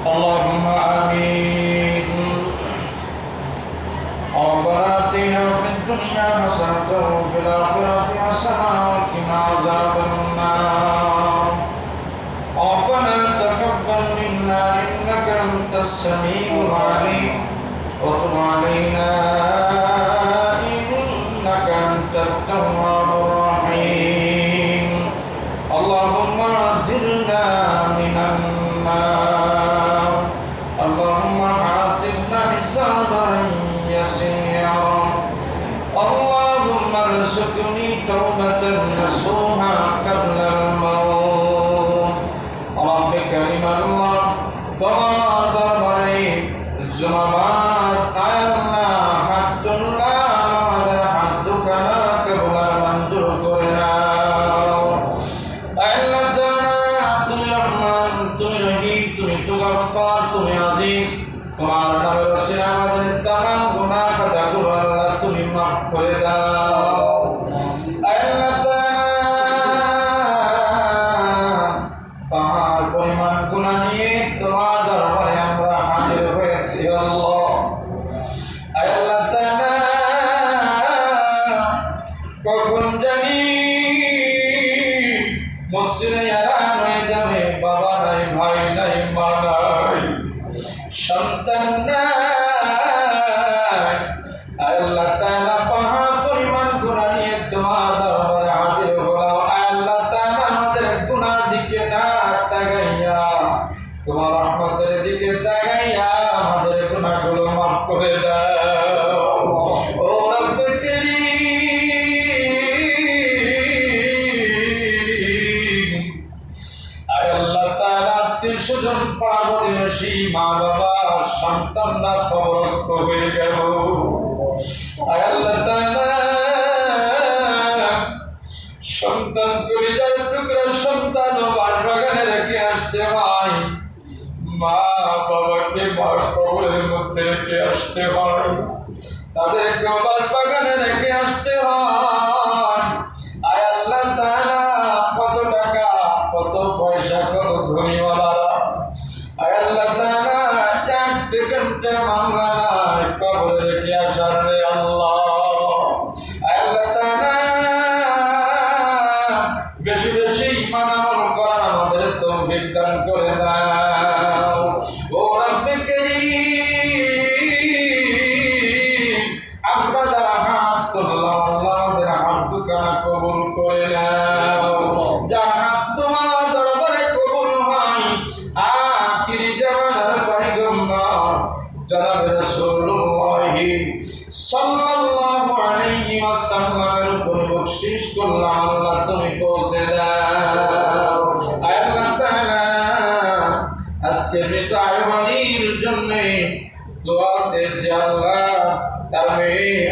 اللهم آمين. ربنا آتنا في الدنيا حسنة وفي الآخرة حسنة وقنا عذاب النار. ربنا تقبل منا إنك أنت السميع العليم وتب علينا إنك أنت التواب الرحيم. اللهم أعذرنا من النار. اللهم حاسبنا حسابا يسيرا. اللهم ارزقني توبة نصوحا قبل الموت. رب كريم الله তোমার দরবারে জুমাবাত আল্লাহ হাতুল্লাহ আমাদের হাত দুখানা কবুল মঞ্জুর করে নাও। আল্লাহ তাআলা তুমি রহমান, তুমি রহিম, তুমি গফফার, তুমি আজিজ। তোমার নামের ওসিলায় আমাদের তামাম গুনাহ খাতাগুলো আল্লাহ তুমি মাফ করে দাও। আল্লাহ তাআলা পরিমাণ গুনাহ নিয়ে তোমার দরবারে আমরা হাজির হয়েছি আল্লাহ। আল্লাহ তাআলা কখন জানি মসজিদে এলান হয়ে যাবে, বাবা নাই, ভাই নাই, মা নাই, সন্তান নাই। আল্লাহ তাআলা পাহাড় পরিমাণ গুনাহ নিয়ে তোমার দরবারে হাজির হলাম। আল্লাহ তাআলা আমাদের গুনাহ দিকে না তাকাইয়া তোমার রহমতের দিকে তাকাইয়া আমাদের গুনাহগুলো মাফ করে দাও। ও রব্বে কারীম, আল্লাহ তাআলা আত্মীয়-স্বজন, পাড়া-প্রতিবেশী, মা বাবা, সন্তানরা কবরস্থ হয়ে গেল। আল্লাহ তাআলা সন্তান কলিজার টুকরা সন্তান ও বাগানে রেখে আসতে হয়, মা বাবাকে মার কবরের মধ্যে রেখে আসতে হয়, তাদেরকে বাগানে রেখে আসতে হয়। আল্লাহ তাআলা কত টাকা, কত পয়সা, কত ধনীওয়ালারা আল্লাহ তাআলা এক সেকেন্ডে মামলা নাই কবরে রেখে আসার রে আল্লাহ। আল্লাহ তাআলা বেশি বেশি ঈমান আমল করার আমাদের তৌফিক দান করে দাও। ও রব্বে কারীম, আমরা যারা হাত তুললাম আল্লাহ আমাদের হাত দুখানা কবুল করে নাও। যার হাত তোমার দরবারে কবুল হয় আখিরি জামানার পয়গম্বর জনাবে রাসূলুল্লাহ সাল্লাল্লাহু আলাইহি ওয়াসাল্লামের উপর বকশিশ করলাম আল্লাহ তুমি পৌঁছে দাও। আল্লাহ তাআলা আজকে মৃত আইয়ুব আলীর জন্য দোয়া চেয়েছি আল্লাহ, তার মেয়ে